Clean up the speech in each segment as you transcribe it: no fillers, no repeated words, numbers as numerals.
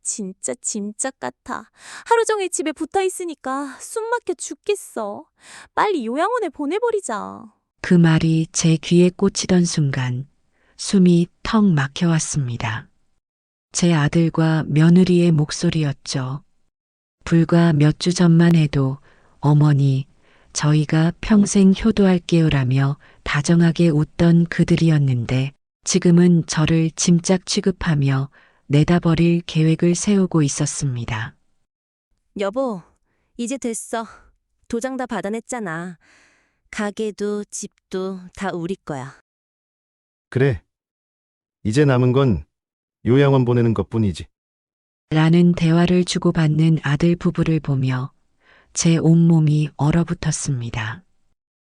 진짜 짐짝 같아. 하루 종일 집에 붙어 있으니까 숨 막혀 죽겠어. 빨리 요양원에 보내버리자. 그 말이 제 귀에 꽂히던 순간 숨이 턱 막혀왔습니다. 제 아들과 며느리의 목소리였죠. 불과 몇 주 전만 해도 어머니, 저희가 평생 효도할게요라며 다정하게 웃던 그들이었는데 지금은 저를 짐짝 취급하며 내다버릴 계획을 세우고 있었습니다. 여보, 이제 됐어. 도장 다 받아냈잖아. 가게도 집도 다 우리 거야. 그래. 이제 남은 건 요양원 보내는 것뿐이지. 라는 대화를 주고받는 아들 부부를 보며 제 온몸이 얼어붙었습니다.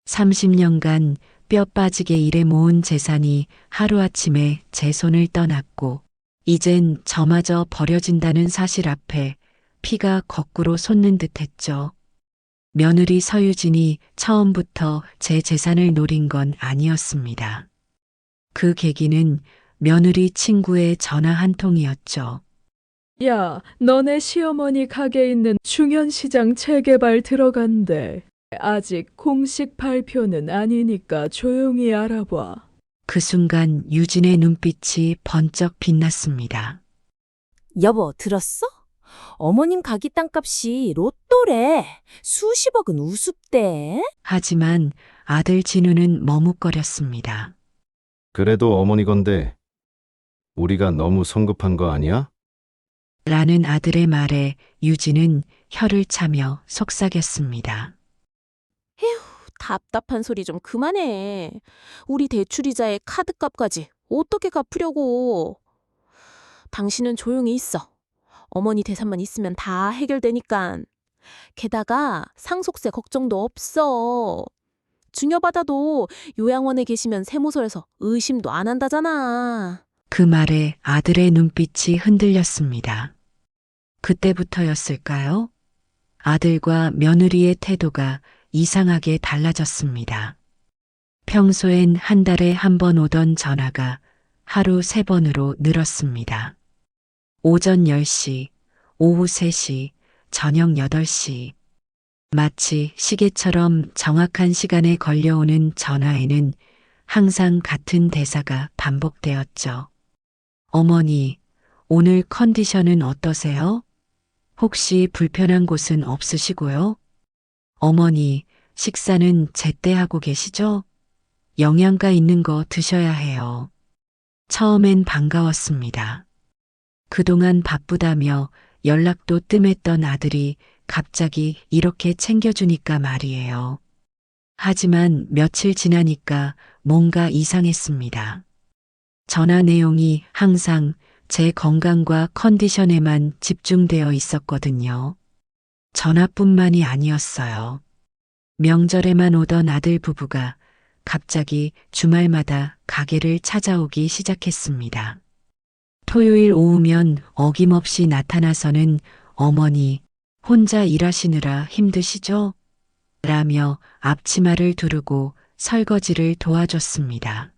30년간 뼈 빠지게 일해 모은 재산이 하루아침에 제 손을 떠났고 이젠 저마저 버려진다는 사실 앞에 피가 거꾸로 솟는 듯했죠. 며느리 서유진이 처음부터 제 재산을 노린 건 아니었습니다. 그 계기는 며느리 친구의 전화 한 통이었죠. 야, 너네 시어머니 가게 있는 중현시장 재개발 들어간대. 아직 공식 발표는 아니니까 조용히 알아봐. 그 순간 유진의 눈빛이 번쩍 빛났습니다. 여보, 들었어? 어머님 가기 땅값이 로또래. 수십억은 우습대. 하지만 아들 진우는 머뭇거렸습니다. 그래도 어머니 건데 우리가 너무 성급한 거 아니야? 라는 아들의 말에 유진은 혀를 차며 속삭였습니다. 답답한 소리 좀 그만해. 우리 대출이자의 카드값까지 어떻게 갚으려고. 당신은 조용히 있어. 어머니 대산만 있으면 다 해결되니까. 게다가 상속세 걱정도 없어. 증여받아도 요양원에 계시면 세무서에서 의심도 안 한다잖아. 그 말에 아들의 눈빛이 흔들렸습니다. 그때부터였을까요? 아들과 며느리의 태도가 이상하게 달라졌습니다. 평소엔 한 달에 한 번 오던 전화가 하루 3번으로 늘었습니다. 오전 10시, 오후 3시, 저녁 8시. 마치 시계처럼 정확한 시간에 걸려오는 전화에는 항상 같은 대사가 반복되었죠. 어머니, 오늘 컨디션은 어떠세요? 혹시 불편한 곳은 없으시고요? 어머니, 식사는 제때 하고 계시죠? 영양가 있는 거 드셔야 해요. 처음엔 반가웠습니다. 그동안 바쁘다며 연락도 뜸했던 아들이 갑자기 이렇게 챙겨주니까 말이에요. 하지만 며칠 지나니까 뭔가 이상했습니다. 전화 내용이 항상 제 건강과 컨디션에만 집중되어 있었거든요. 전화뿐만이 아니었어요. 명절에만 오던 아들 부부가 갑자기 주말마다 가게를 찾아오기 시작했습니다. 토요일 오후면 어김없이 나타나서는 어머니, 혼자 일하시느라 힘드시죠? 라며 앞치마를 두르고 설거지를 도와줬습니다.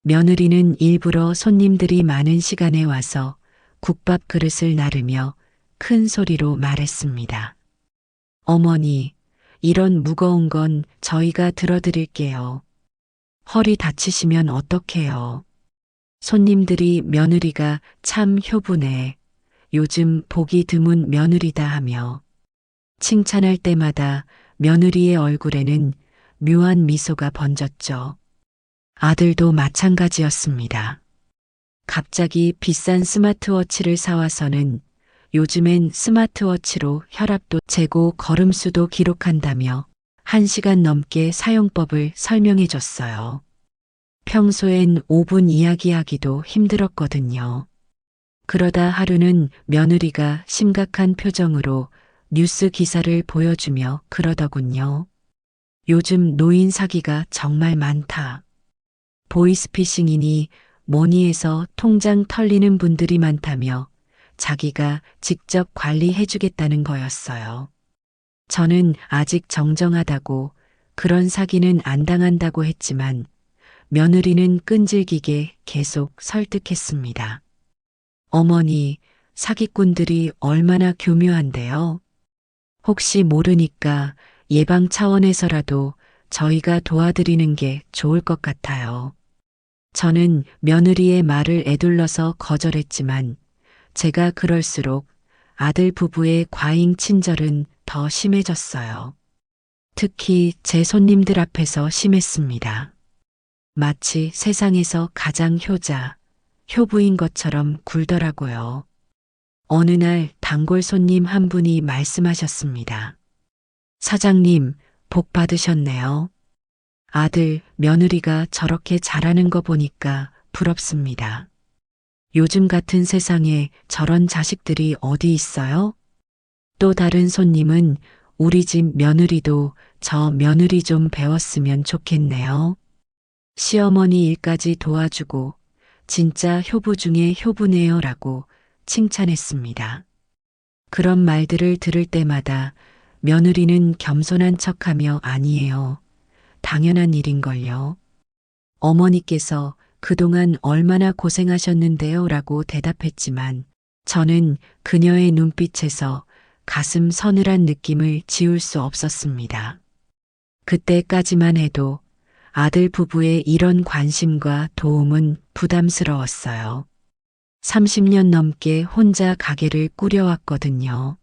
며느리는 일부러 손님들이 많은 시간에 와서 국밥 그릇을 나르며 큰 소리로 말했습니다. 어머니, 이런 무거운 건 저희가 들어드릴게요. 허리 다치시면 어떡해요? 손님들이 며느리가 참 효부네. 요즘 보기 드문 며느리다 하며 칭찬할 때마다 며느리의 얼굴에는 묘한 미소가 번졌죠. 아들도 마찬가지였습니다. 갑자기 비싼 스마트워치를 사와서는 요즘엔 스마트워치로 혈압도 재고 걸음수도 기록한다며 1시간 넘게 사용법을 설명해 줬어요. 평소엔 5분 이야기하기도 힘들었거든요. 그러다 하루는 며느리가 심각한 표정으로 뉴스 기사를 보여주며 그러더군요. 요즘 노인 사기가 정말 많다. 보이스피싱이니 뭐니 해서 통장 털리는 분들이 많다며 자기가 직접 관리해주겠다는 거였어요. 저는 아직 정정하다고 그런 사기는 안 당한다고 했지만 며느리는 끈질기게 계속 설득했습니다. 어머니, 사기꾼들이 얼마나 교묘한데요. 혹시 모르니까 예방 차원에서라도 저희가 도와드리는 게 좋을 것 같아요. 저는 며느리의 말을 에둘러서 거절했지만 제가 그럴수록 아들 부부의 과잉 친절은 더 심해졌어요. 특히 제 손님들 앞에서 심했습니다. 마치 세상에서 가장 효자, 효부인 것처럼 굴더라고요. 어느 날 단골 손님 한 분이 말씀하셨습니다. 사장님, 복 받으셨네요. 아들, 며느리가 저렇게 잘하는 거 보니까 부럽습니다. 요즘 같은 세상에 저런 자식들이 어디 있어요? 또 다른 손님은 우리 집 며느리도 저 며느리 좀 배웠으면 좋겠네요. 시어머니 일까지 도와주고 진짜 효부 중에 효부네요 라고 칭찬했습니다. 그런 말들을 들을 때마다 며느리는 겸손한 척하며 아니에요. 당연한 일인걸요. 어머니께서 그동안 얼마나 고생하셨는데요 라고 대답했지만 저는 그녀의 눈빛에서 가슴 서늘한 느낌을 지울 수 없었습니다. 그때까지만 해도 아들 부부의 이런 관심과 도움은 부담스러웠어요. 30년 넘게 혼자 가게를 꾸려왔거든요.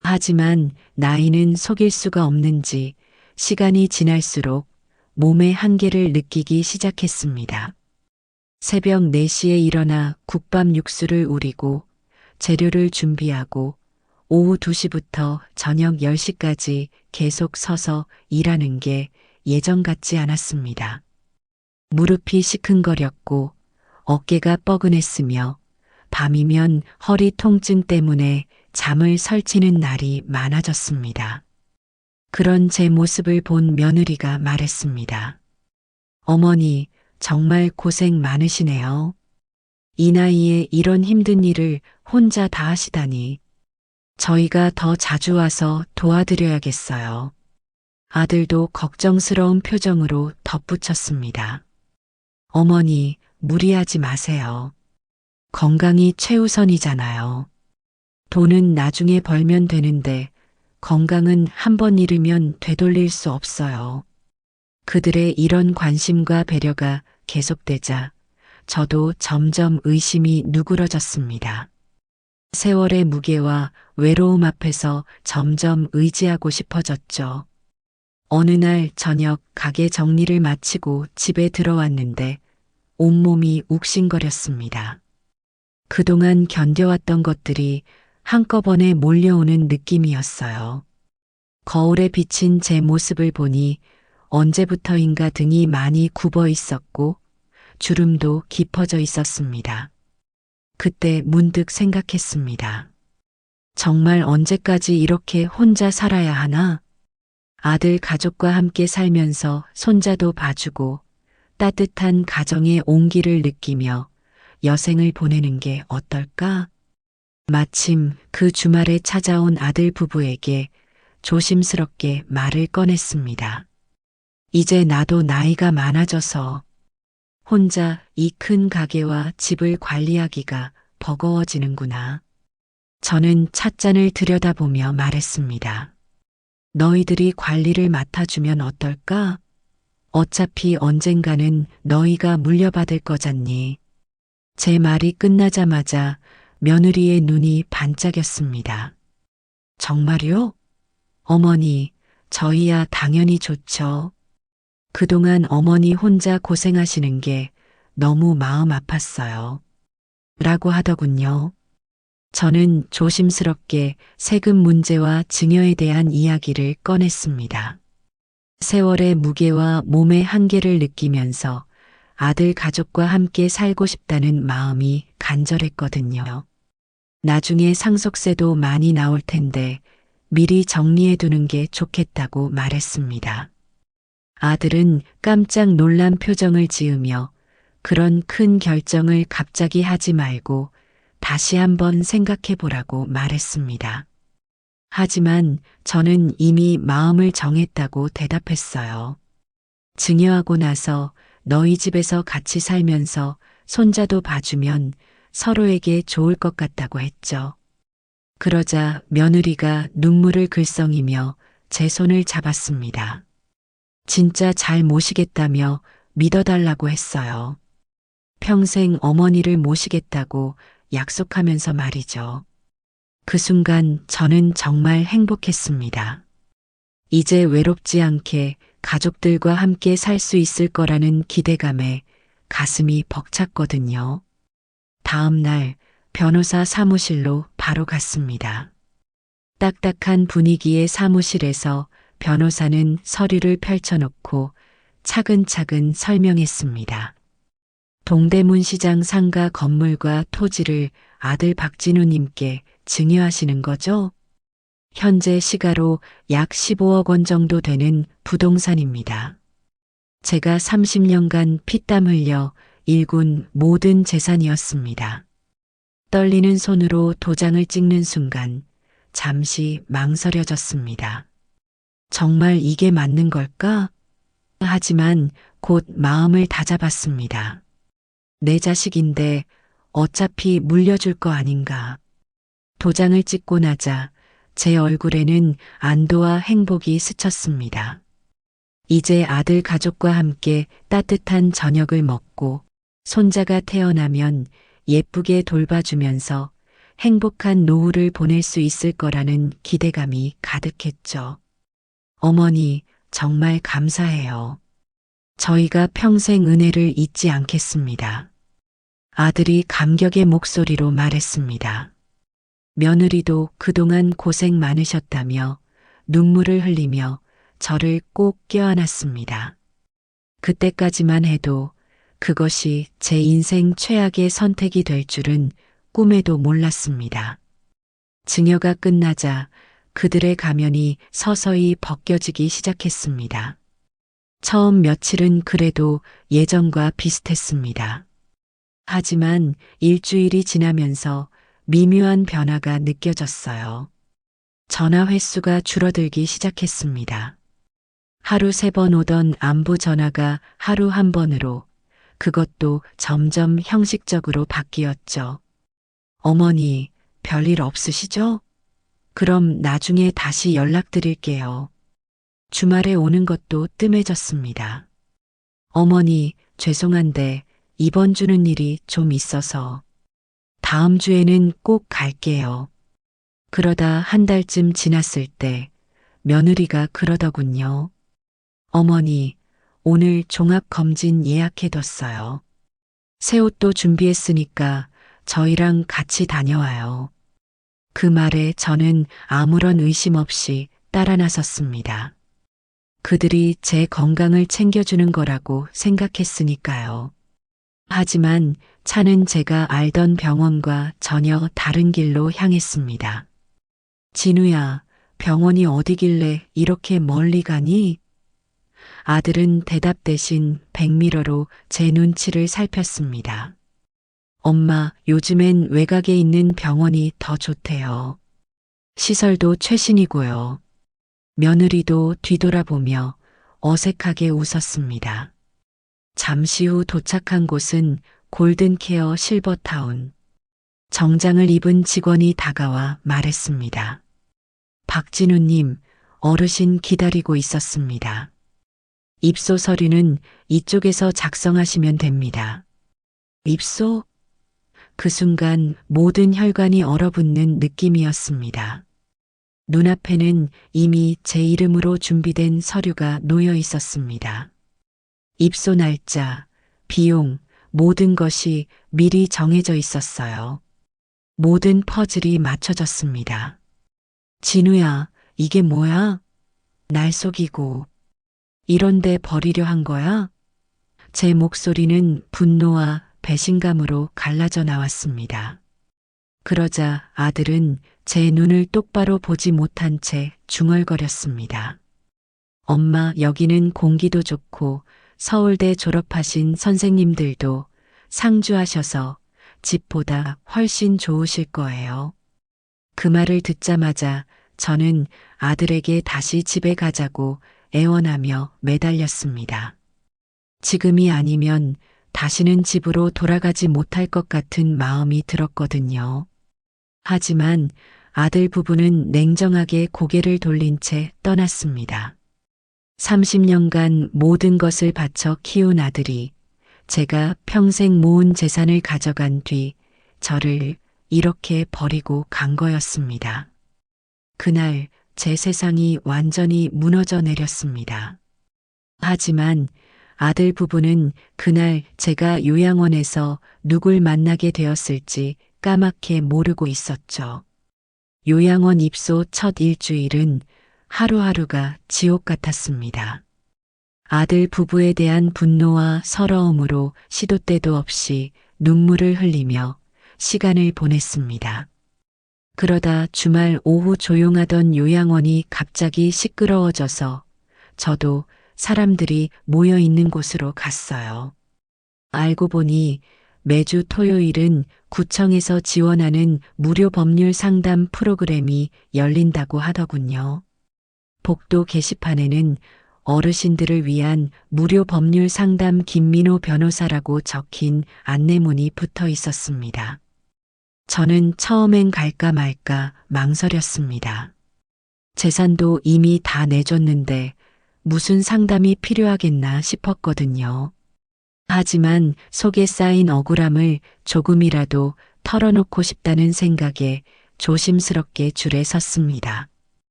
하지만 나이는 속일 수가 없는지 시간이 지날수록 몸의 한계를 느끼기 시작했습니다. 새벽 4시에 일어나 국밥 육수를 우리고 재료를 준비하고 오후 2시부터 저녁 10시까지 계속 서서 일하는 게 예전 같지 않았습니다. 무릎이 시큰거렸고 어깨가 뻐근했으며 밤이면 허리 통증 때문에 잠을 설치는 날이 많아졌습니다. 그런 제 모습을 본 며느리가 말했습니다. 어머니, 정말 고생 많으시네요. 이 나이에 이런 힘든 일을 혼자 다 하시다니. 저희가 더 자주 와서 도와드려야겠어요. 아들도 걱정스러운 표정으로 덧붙였습니다. 어머니, 무리하지 마세요. 건강이 최우선이잖아요. 돈은 나중에 벌면 되는데 건강은 한 번 잃으면 되돌릴 수 없어요. 그들의 이런 관심과 배려가 계속되자 저도 점점 의심이 누그러졌습니다. 세월의 무게와 외로움 앞에서 점점 의지하고 싶어졌죠. 어느 날 저녁 가게 정리를 마치고 집에 들어왔는데 온몸이 욱신거렸습니다. 그동안 견뎌왔던 것들이 한꺼번에 몰려오는 느낌이었어요. 거울에 비친 제 모습을 보니 언제부터인가 등이 많이 굽어 있었고 주름도 깊어져 있었습니다. 그때 문득 생각했습니다. 정말 언제까지 이렇게 혼자 살아야 하나? 아들 가족과 함께 살면서 손자도 봐주고 따뜻한 가정의 온기를 느끼며 여생을 보내는 게 어떨까? 마침 그 주말에 찾아온 아들 부부에게 조심스럽게 말을 꺼냈습니다. 이제 나도 나이가 많아져서 혼자 이 큰 가게와 집을 관리하기가 버거워지는구나. 저는 찻잔을 들여다보며 말했습니다. 너희들이 관리를 맡아주면 어떨까? 어차피 언젠가는 너희가 물려받을 거잖니. 제 말이 끝나자마자 며느리의 눈이 반짝였습니다. 정말요? 어머니, 저희야 당연히 좋죠. 그동안 어머니 혼자 고생하시는 게 너무 마음 아팠어요. 라고 하더군요. 저는 조심스럽게 세금 문제와 증여에 대한 이야기를 꺼냈습니다. 세월의 무게와 몸의 한계를 느끼면서 아들 가족과 함께 살고 싶다는 마음이 간절했거든요. 나중에 상속세도 많이 나올 텐데 미리 정리해 두는 게 좋겠다고 말했습니다. 아들은 깜짝 놀란 표정을 지으며 그런 큰 결정을 갑자기 하지 말고 다시 한번 생각해 보라고 말했습니다. 하지만 저는 이미 마음을 정했다고 대답했어요. 증여하고 나서 너희 집에서 같이 살면서 손자도 봐주면 서로에게 좋을 것 같다고 했죠. 그러자 며느리가 눈물을 글썽이며 제 손을 잡았습니다. 진짜 잘 모시겠다며 믿어달라고 했어요. 평생 어머니를 모시겠다고 약속하면서 말이죠. 그 순간 저는 정말 행복했습니다. 이제 외롭지 않게 가족들과 함께 살 수 있을 거라는 기대감에 가슴이 벅찼거든요. 다음 날 변호사 사무실로 바로 갔습니다. 딱딱한 분위기의 사무실에서 변호사는 서류를 펼쳐놓고 차근차근 설명했습니다. 동대문 시장 상가 건물과 토지를 아들 박진우님께 증여하시는 거죠? 현재 시가로 약 15억 원 정도 되는 부동산입니다. 제가 30년간 피땀 흘려 일군 모든 재산이었습니다. 떨리는 손으로 도장을 찍는 순간 잠시 망설여졌습니다. 정말 이게 맞는 걸까? 하지만 곧 마음을 다잡았습니다. 내 자식인데 어차피 물려줄 거 아닌가. 도장을 찍고 나자 제 얼굴에는 안도와 행복이 스쳤습니다. 이제 아들 가족과 함께 따뜻한 저녁을 먹고 손자가 태어나면 예쁘게 돌봐주면서 행복한 노후를 보낼 수 있을 거라는 기대감이 가득했죠. 어머니, 정말 감사해요. 저희가 평생 은혜를 잊지 않겠습니다. 아들이 감격의 목소리로 말했습니다. 며느리도 그동안 고생 많으셨다며 눈물을 흘리며 저를 꼭 껴안았습니다. 그때까지만 해도 그것이 제 인생 최악의 선택이 될 줄은 꿈에도 몰랐습니다. 증여가 끝나자 그들의 가면이 서서히 벗겨지기 시작했습니다. 처음 며칠은 그래도 예전과 비슷했습니다. 하지만 일주일이 지나면서 미묘한 변화가 느껴졌어요. 전화 횟수가 줄어들기 시작했습니다. 하루 3번 오던 안부 전화가 하루 1번으로 그것도 점점 형식적으로 바뀌었죠. 어머니, 별일 없으시죠? 그럼 나중에 다시 연락드릴게요. 주말에 오는 것도 뜸해졌습니다. 어머니, 죄송한데 이번 주는 일이 좀 있어서 다음 주에는 꼭 갈게요. 그러다 한 달쯤 지났을 때 며느리가 그러더군요. 어머니, 오늘 종합검진 예약해뒀어요. 새 옷도 준비했으니까 저희랑 같이 다녀와요. 그 말에 저는 아무런 의심 없이 따라 나섰습니다. 그들이 제 건강을 챙겨주는 거라고 생각했으니까요. 하지만 차는 제가 알던 병원과 전혀 다른 길로 향했습니다. 진우야, 병원이 어디길래 이렇게 멀리 가니? 아들은 대답 대신 백미러로 제 눈치를 살폈습니다. 엄마, 요즘엔 외곽에 있는 병원이 더 좋대요. 시설도 최신이고요. 며느리도 뒤돌아보며 어색하게 웃었습니다. 잠시 후 도착한 곳은 골든케어 실버타운. 정장을 입은 직원이 다가와 말했습니다. 박진우님, 어르신 기다리고 있었습니다. 입소 서류는 이쪽에서 작성하시면 됩니다. 입소? 그 순간 모든 혈관이 얼어붙는 느낌이었습니다. 눈앞에는 이미 제 이름으로 준비된 서류가 놓여 있었습니다. 입소 날짜, 비용, 모든 것이 미리 정해져 있었어요. 모든 퍼즐이 맞춰졌습니다. 진우야, 이게 뭐야? 날 속이고. 이런데 버리려 한 거야? 제 목소리는 분노와 배신감으로 갈라져 나왔습니다. 그러자 아들은 제 눈을 똑바로 보지 못한 채 중얼거렸습니다. 엄마, 여기는 공기도 좋고 서울대 졸업하신 선생님들도 상주하셔서 집보다 훨씬 좋으실 거예요. 그 말을 듣자마자 저는 아들에게 다시 집에 가자고 애원하며 매달렸습니다. 지금이 아니면 다시는 집으로 돌아가지 못할 것 같은 마음이 들었거든요. 하지만 아들 부부는 냉정하게 고개를 돌린 채 떠났습니다. 30년간 모든 것을 바쳐 키운 아들이 제가 평생 모은 재산을 가져간 뒤 저를 이렇게 버리고 간 거였습니다. 그날 제 세상이 완전히 무너져 내렸습니다. 하지만 아들 부부는 그날 제가 요양원에서 누굴 만나게 되었을지 까맣게 모르고 있었죠. 요양원 입소 첫 일주일은 하루하루가 지옥 같았습니다. 아들 부부에 대한 분노와 서러움으로 시도 때도 없이 눈물을 흘리며 시간을 보냈습니다. 그러다 주말 오후 조용하던 요양원이 갑자기 시끄러워져서 저도 사람들이 모여 있는 곳으로 갔어요. 알고 보니 매주 토요일은 구청에서 지원하는 무료 법률 상담 프로그램이 열린다고 하더군요. 복도 게시판에는 어르신들을 위한 무료 법률 상담 김민호 변호사라고 적힌 안내문이 붙어 있었습니다. 저는 처음엔 갈까 말까 망설였습니다. 재산도 이미 다 내줬는데 무슨 상담이 필요하겠나 싶었거든요. 하지만 속에 쌓인 억울함을 조금이라도 털어놓고 싶다는 생각에 조심스럽게 줄에 섰습니다.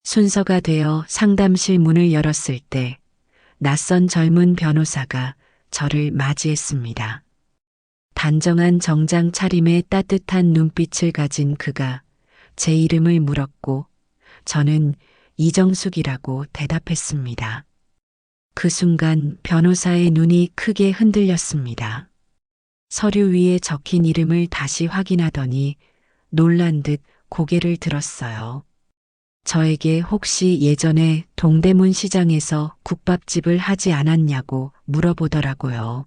순서가 되어 상담실 문을 열었을 때 낯선 젊은 변호사가 저를 맞이했습니다. 단정한 정장 차림에 따뜻한 눈빛을 가진 그가 제 이름을 물었고 저는 이정숙이라고 대답했습니다. 그 순간 변호사의 눈이 크게 흔들렸습니다. 서류 위에 적힌 이름을 다시 확인하더니 놀란 듯 고개를 들었어요. 저에게 혹시 예전에 동대문 시장에서 국밥집을 하지 않았냐고 물어보더라고요.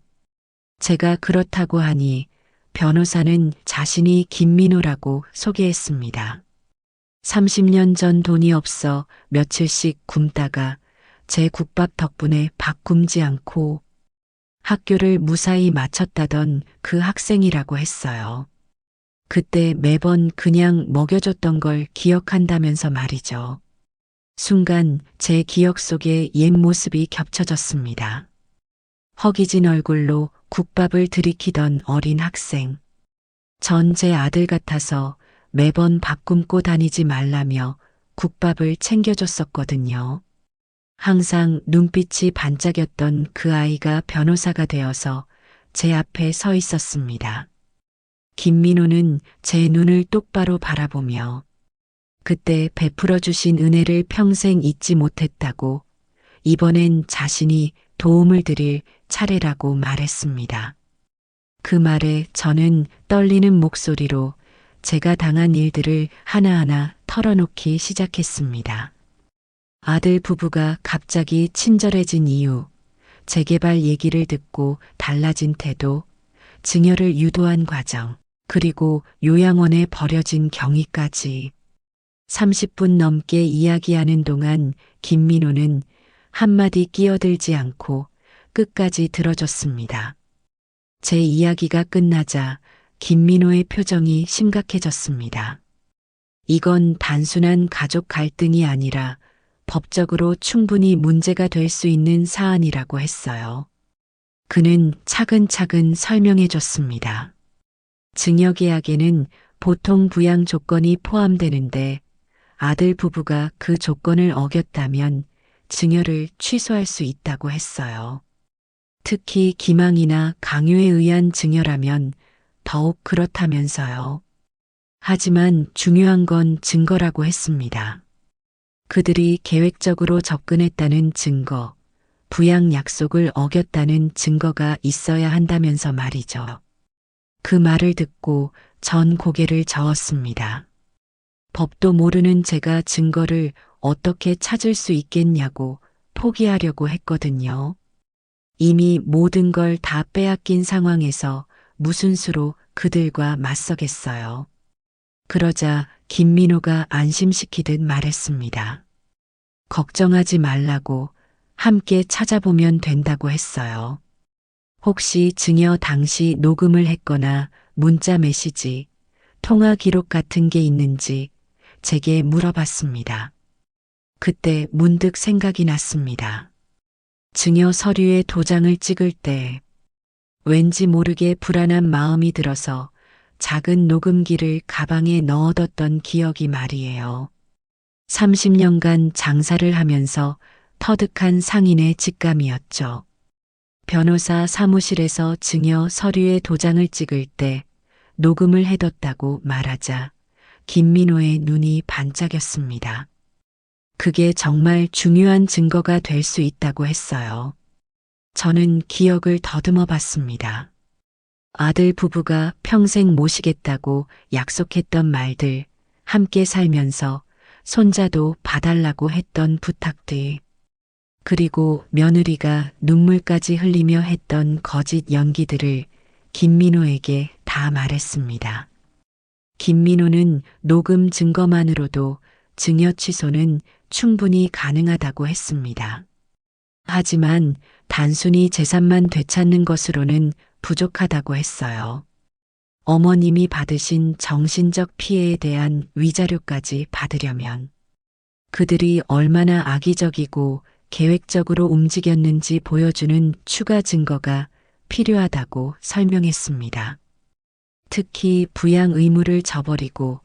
제가 그렇다고 하니 변호사는 자신이 김민호라고 소개했습니다. 30년 전 돈이 없어 며칠씩 굶다가 제 국밥 덕분에 밥 굶지 않고 학교를 무사히 마쳤다던 그 학생이라고 했어요. 그때 매번 그냥 먹여줬던 걸 기억한다면서 말이죠. 순간 제 기억 속에 옛 모습이 겹쳐졌습니다. 허기진 얼굴로 국밥을 들이키던 어린 학생. 전 제 아들 같아서 매번 밥 굶고 다니지 말라며 국밥을 챙겨줬었거든요. 항상 눈빛이 반짝였던 그 아이가 변호사가 되어서 제 앞에 서 있었습니다. 김민호는 제 눈을 똑바로 바라보며 그때 베풀어 주신 은혜를 평생 잊지 못했다고 이번엔 자신이 도움을 드릴 차례라고 말했습니다. 그 말에 저는 떨리는 목소리로 제가 당한 일들을 하나하나 털어놓기 시작했습니다. 아들 부부가 갑자기 친절해진 이유, 재개발 얘기를 듣고 달라진 태도, 증여를 유도한 과정, 그리고 요양원에 버려진 경위까지 30분 넘게 이야기하는 동안 김민호는 한마디 끼어들지 않고 끝까지 들어줬습니다. 제 이야기가 끝나자 김민호의 표정이 심각해졌습니다. 이건 단순한 가족 갈등이 아니라 법적으로 충분히 문제가 될 수 있는 사안이라고 했어요. 그는 차근차근 설명해 줬습니다. 증여계약에는 보통 부양 조건이 포함되는데 아들 부부가 그 조건을 어겼다면 증여를 취소할 수 있다고 했어요. 특히 기망이나 강요에 의한 증여라면 더욱 그렇다면서요. 하지만 중요한 건 증거라고 했습니다. 그들이 계획적으로 접근했다는 증거, 부양 약속을 어겼다는 증거가 있어야 한다면서 말이죠. 그 말을 듣고 전 고개를 저었습니다. 법도 모르는 제가 증거를 어떻게 찾을 수 있겠냐고 포기하려고 했거든요. 이미 모든 걸 다 빼앗긴 상황에서 무슨 수로 그들과 맞서겠어요. 그러자 김민호가 안심시키듯 말했습니다. 걱정하지 말라고 함께 찾아보면 된다고 했어요. 혹시 증여 당시 녹음을 했거나 문자 메시지, 통화 기록 같은 게 있는지 제게 물어봤습니다. 그때 문득 생각이 났습니다. 증여 서류에 도장을 찍을 때 왠지 모르게 불안한 마음이 들어서 작은 녹음기를 가방에 넣어뒀던 기억이 말이에요. 30년간 장사를 하면서 터득한 상인의 직감이었죠. 변호사 사무실에서 증여 서류에 도장을 찍을 때 녹음을 해뒀다고 말하자 김민호의 눈이 반짝였습니다. 그게 정말 중요한 증거가 될 수 있다고 했어요. 저는 기억을 더듬어 봤습니다. 아들 부부가 평생 모시겠다고 약속했던 말들, 함께 살면서 손자도 봐달라고 했던 부탁들, 그리고 며느리가 눈물까지 흘리며 했던 거짓 연기들을 김민호에게 다 말했습니다. 김민호는 녹음 증거만으로도 증여 취소는 충분히 가능하다고 했습니다. 하지만 단순히 재산만 되찾는 것으로는 부족하다고 했어요. 어머님이 받으신 정신적 피해에 대한 위자료까지 받으려면 그들이 얼마나 악의적이고 계획적으로 움직였는지 보여주는 추가 증거가 필요하다고 설명했습니다. 특히 부양 의무를 저버리고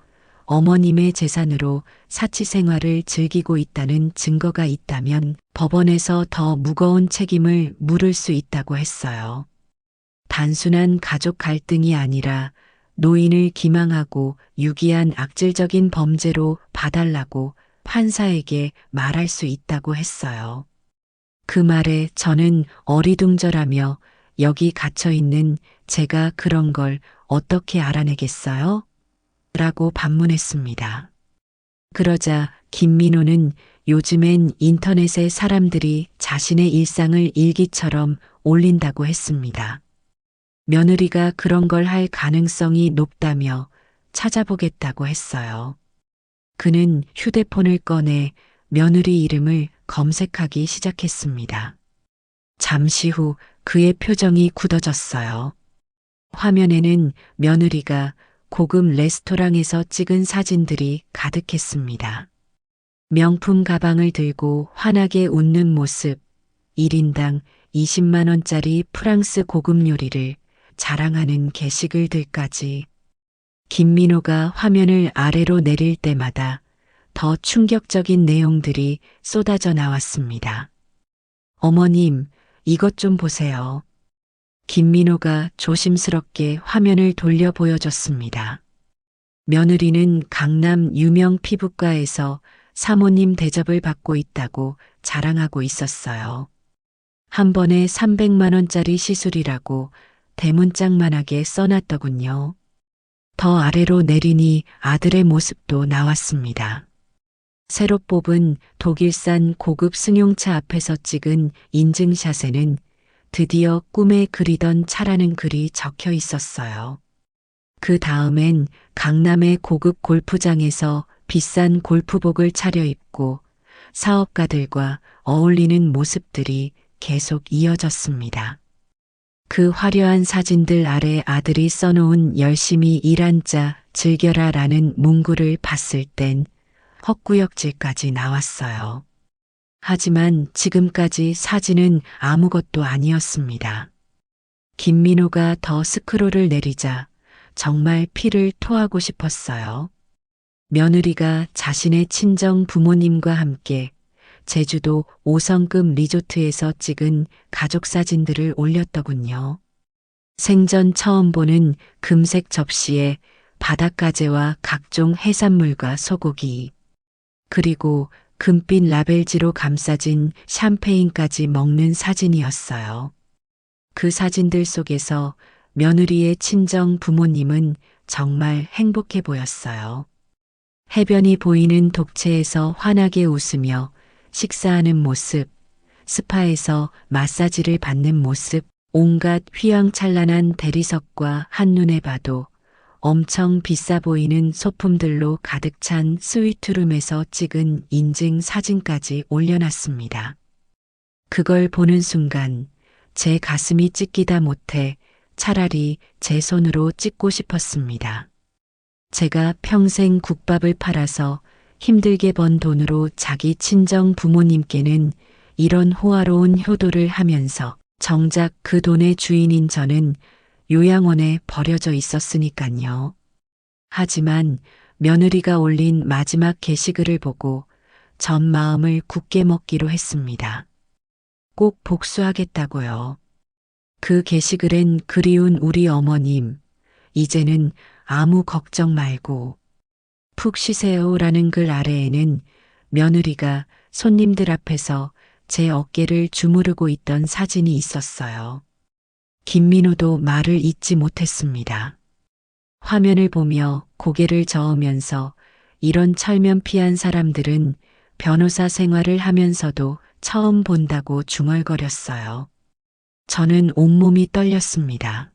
어머님의 재산으로 사치 생활을 즐기고 있다는 증거가 있다면 법원에서 더 무거운 책임을 물을 수 있다고 했어요. 단순한 가족 갈등이 아니라 노인을 기망하고 유기한 악질적인 범죄로 봐달라고 판사에게 말할 수 있다고 했어요. 그 말에 저는 어리둥절하며 여기 갇혀 있는 제가 그런 걸 어떻게 알아내겠어요? 라고 반문했습니다. 그러자 김민호는 요즘엔 인터넷에 사람들이 자신의 일상을 일기처럼 올린다고 했습니다. 며느리가 그런 걸 할 가능성이 높다며 찾아보겠다고 했어요. 그는 휴대폰을 꺼내 며느리 이름을 검색하기 시작했습니다. 잠시 후 그의 표정이 굳어졌어요. 화면에는 며느리가 고급 레스토랑에서 찍은 사진들이 가득했습니다. 명품 가방을 들고 환하게 웃는 모습, 1인당 20만 원짜리 프랑스 고급 요리를 자랑하는 게시글들까지. 김민호가 화면을 아래로 내릴 때마다 더 충격적인 내용들이 쏟아져 나왔습니다. 어머님, 이것 좀 보세요. 김민호가 조심스럽게 화면을 돌려 보여줬습니다. 며느리는 강남 유명 피부과에서 사모님 대접을 받고 있다고 자랑하고 있었어요. 한 번에 300만 원짜리 시술이라고 대문짝만하게 써놨더군요. 더 아래로 내리니 아들의 모습도 나왔습니다. 새로 뽑은 독일산 고급 승용차 앞에서 찍은 인증샷에는 드디어 꿈에 그리던 차라는 글이 적혀 있었어요. 그 다음엔 강남의 고급 골프장에서 비싼 골프복을 차려입고 사업가들과 어울리는 모습들이 계속 이어졌습니다. 그 화려한 사진들 아래 아들이 써놓은 열심히 일한 자 즐겨라 라는 문구를 봤을 땐 헛구역질까지 나왔어요. 하지만 지금까지 사진은 아무것도 아니었습니다. 김민호가 더 스크롤을 내리자 정말 피를 토하고 싶었어요. 며느리가 자신의 친정 부모님과 함께 제주도 5성급 리조트에서 찍은 가족 사진들을 올렸더군요. 생전 처음 보는 금색 접시에 바닷가재와 각종 해산물과 소고기, 그리고 금빛 라벨지로 감싸진 샴페인까지 먹는 사진이었어요. 그 사진들 속에서 며느리의 친정 부모님은 정말 행복해 보였어요. 해변이 보이는 독채에서 환하게 웃으며 식사하는 모습, 스파에서 마사지를 받는 모습, 온갖 휘황찬란한 대리석과 한눈에 봐도 엄청 비싸 보이는 소품들로 가득 찬 스위트룸에서 찍은 인증 사진까지 올려놨습니다. 그걸 보는 순간 제 가슴이 찢기다 못해 차라리 제 손으로 찢고 싶었습니다. 제가 평생 국밥을 팔아서 힘들게 번 돈으로 자기 친정 부모님께는 이런 호화로운 효도를 하면서 정작 그 돈의 주인인 저는 요양원에 버려져 있었으니깐요. 하지만 며느리가 올린 마지막 게시글을 보고 전 마음을 굳게 먹기로 했습니다. 꼭 복수하겠다고요. 그 게시글엔 그리운 우리 어머님, 이제는 아무 걱정 말고 푹 쉬세요라는 글 아래에는 며느리가 손님들 앞에서 제 어깨를 주무르고 있던 사진이 있었어요. 김민호도 말을 잇지 못했습니다. 화면을 보며 고개를 저으면서 이런 철면피한 사람들은 변호사 생활을 하면서도 처음 본다고 중얼거렸어요. 저는 온몸이 떨렸습니다.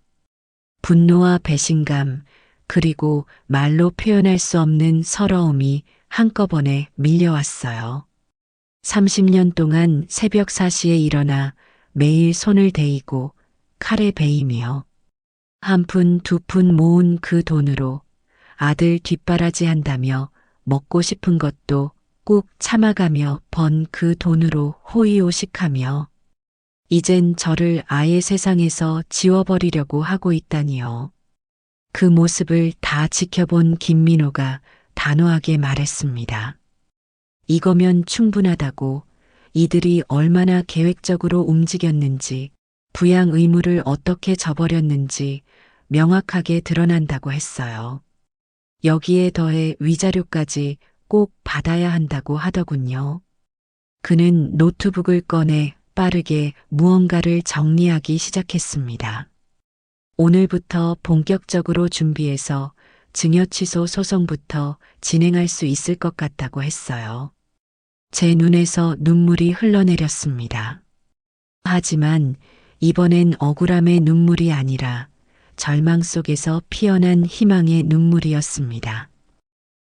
분노와 배신감, 그리고 말로 표현할 수 없는 서러움이 한꺼번에 밀려왔어요. 30년 동안 새벽 4시에 일어나 매일 손을 대이고 칼에 베이며 한 푼 두 푼 모은 그 돈으로 아들 뒷바라지 한다며 먹고 싶은 것도 꾹 참아가며 번 그 돈으로 호의호식하며 이젠 저를 아예 세상에서 지워버리려고 하고 있다니요. 그 모습을 다 지켜본 김민호가 단호하게 말했습니다. 이거면 충분하다고, 이들이 얼마나 계획적으로 움직였는지, 부양 의무를 어떻게 저버렸는지 명확하게 드러난다고 했어요. 여기에 더해 위자료까지 꼭 받아야 한다고 하더군요. 그는 노트북을 꺼내 빠르게 무언가를 정리하기 시작했습니다. 오늘부터 본격적으로 준비해서 증여 취소 소송부터 진행할 수 있을 것 같다고 했어요. 제 눈에서 눈물이 흘러내렸습니다. 하지만 이번엔 억울함의 눈물이 아니라 절망 속에서 피어난 희망의 눈물이었습니다.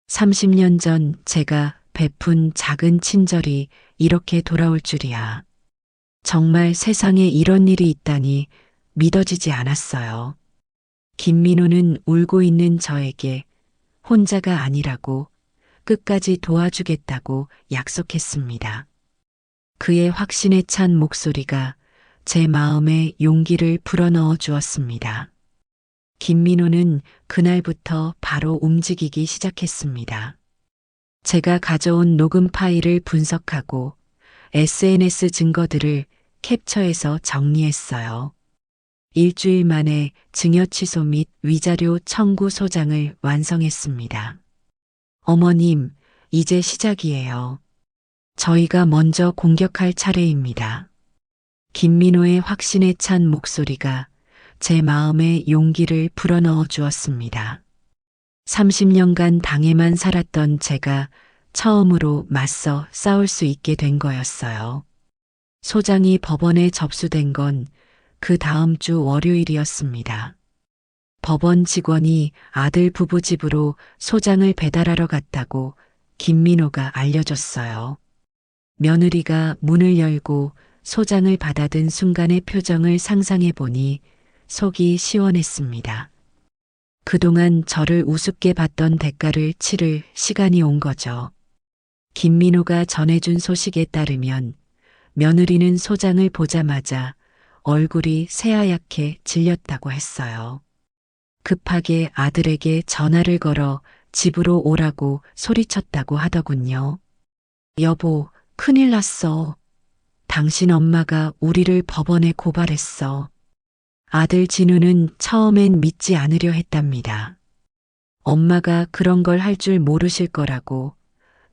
30년 전 제가 베푼 작은 친절이 이렇게 돌아올 줄이야. 정말 세상에 이런 일이 있다니 믿어지지 않았어요. 김민호는 울고 있는 저에게 혼자가 아니라고, 끝까지 도와주겠다고 약속했습니다. 그의 확신에 찬 목소리가 제 마음에 용기를 불어넣어 주었습니다. 김민호는 그날부터 바로 움직이기 시작했습니다. 제가 가져온 녹음 파일을 분석하고 SNS 증거들을 캡처해서 정리했어요. 일주일 만에 증여 취소 및 위자료 청구 소장을 완성했습니다. 어머님, 이제 시작이에요. 저희가 먼저 공격할 차례입니다. 김민호의 확신에 찬 목소리가 제 마음에 용기를 불어넣어 주었습니다. 30년간 당해만 살았던 제가 처음으로 맞서 싸울 수 있게 된 거였어요. 소장이 법원에 접수된 건 그 다음 주 월요일이었습니다. 법원 직원이 아들 부부 집으로 소장을 배달하러 갔다고 김민호가 알려줬어요. 며느리가 문을 열고 소장을 받아든 순간의 표정을 상상해 보니 속이 시원했습니다. 그동안 저를 우습게 봤던 대가를 치를 시간이 온 거죠. 김민호가 전해준 소식에 따르면 며느리는 소장을 보자마자 얼굴이 새하얗게 질렸다고 했어요. 급하게 아들에게 전화를 걸어 집으로 오라고 소리쳤다고 하더군요. 여보, 큰일 났어. 당신 엄마가 우리를 법원에 고발했어. 아들 진우는 처음엔 믿지 않으려 했답니다. 엄마가 그런 걸 할 줄 모르실 거라고,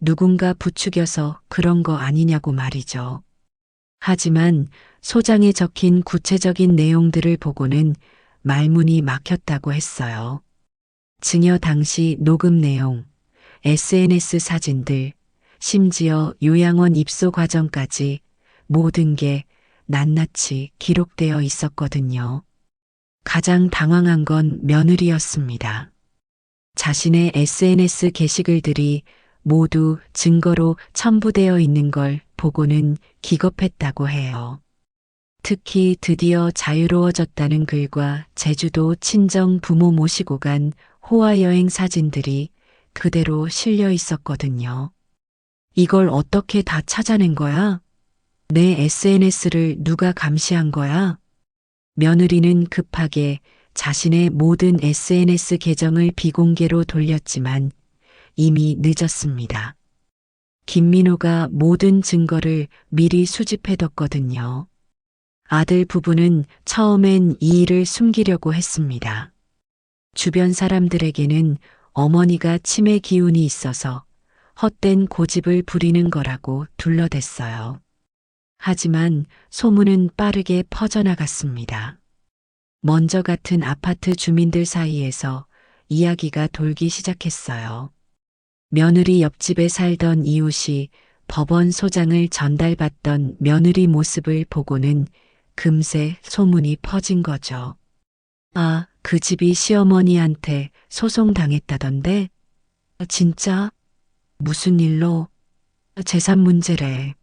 누군가 부추겨서 그런 거 아니냐고 말이죠. 하지만 소장에 적힌 구체적인 내용들을 보고는 말문이 막혔다고 했어요. 증여 당시 녹음 내용, SNS 사진들, 심지어 요양원 입소 과정까지 모든 게 낱낱이 기록되어 있었거든요. 가장 당황한 건 며느리였습니다. 자신의 SNS 게시글들이 모두 증거로 첨부되어 있는 걸 보고는 기겁했다고 해요. 특히 드디어 자유로워졌다는 글과 제주도 친정 부모 모시고 간 호화 여행 사진들이 그대로 실려 있었거든요. 이걸 어떻게 다 찾아낸 거야? 내 SNS를 누가 감시한 거야? 며느리는 급하게 자신의 모든 SNS 계정을 비공개로 돌렸지만 이미 늦었습니다. 김민호가 모든 증거를 미리 수집해뒀거든요. 아들 부부는 처음엔 이 일을 숨기려고 했습니다. 주변 사람들에게는 어머니가 치매 기운이 있어서 헛된 고집을 부리는 거라고 둘러댔어요. 하지만 소문은 빠르게 퍼져나갔습니다. 먼저 같은 아파트 주민들 사이에서 이야기가 돌기 시작했어요. 며느리 옆집에 살던 이웃이 법원 소장을 전달받던 며느리 모습을 보고는 금세 소문이 퍼진 거죠. 아, 그 집이 시어머니한테 소송당했다던데? 진짜? 무슨 일로? 재산 문제래.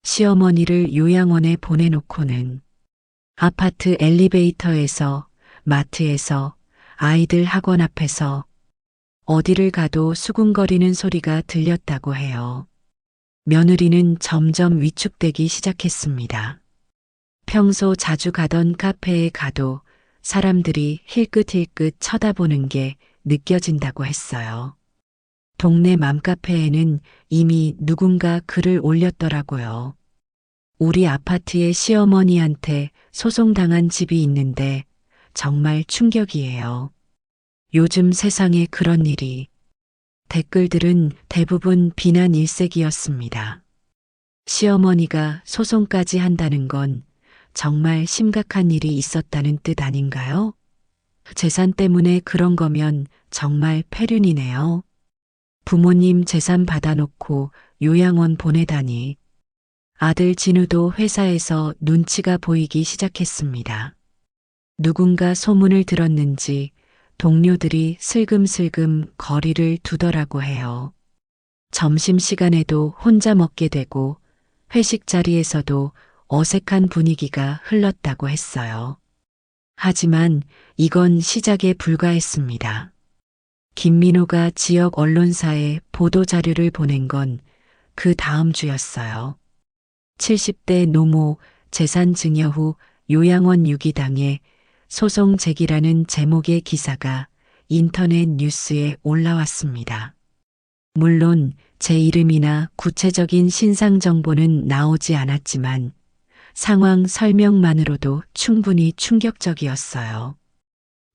시어머니를 요양원에 보내놓고는 아파트 엘리베이터에서, 마트에서, 아이들 학원 앞에서 어디를 가도 수군거리는 소리가 들렸다고 해요. 며느리는 점점 위축되기 시작했습니다. 평소 자주 가던 카페에 가도 사람들이 힐끗힐끗 쳐다보는 게 느껴진다고 했어요. 동네 맘카페에는 이미 누군가 글을 올렸더라고요. 우리 아파트에 시어머니한테 소송당한 집이 있는데 정말 충격이에요. 요즘 세상에 그런 일이. 댓글들은 대부분 비난 일색이었습니다. 시어머니가 소송까지 한다는 건 정말 심각한 일이 있었다는 뜻 아닌가요? 재산 때문에 그런 거면 정말 폐륜이네요. 부모님 재산 받아놓고 요양원 보내다니. 아들 진우도 회사에서 눈치가 보이기 시작했습니다. 누군가 소문을 들었는지 동료들이 슬금슬금 거리를 두더라고 해요. 점심시간에도 혼자 먹게 되고 회식 자리에서도 어색한 분위기가 흘렀다고 했어요. 하지만 이건 시작에 불과했습니다. 김민호가 지역 언론사에 보도자료를 보낸 건 그 다음 주였어요. 70대 노모 재산 증여 후 요양원 유기당해 소송 제기라는 제목의 기사가 인터넷 뉴스에 올라왔습니다. 물론 제 이름이나 구체적인 신상 정보는 나오지 않았지만 상황 설명만으로도 충분히 충격적이었어요.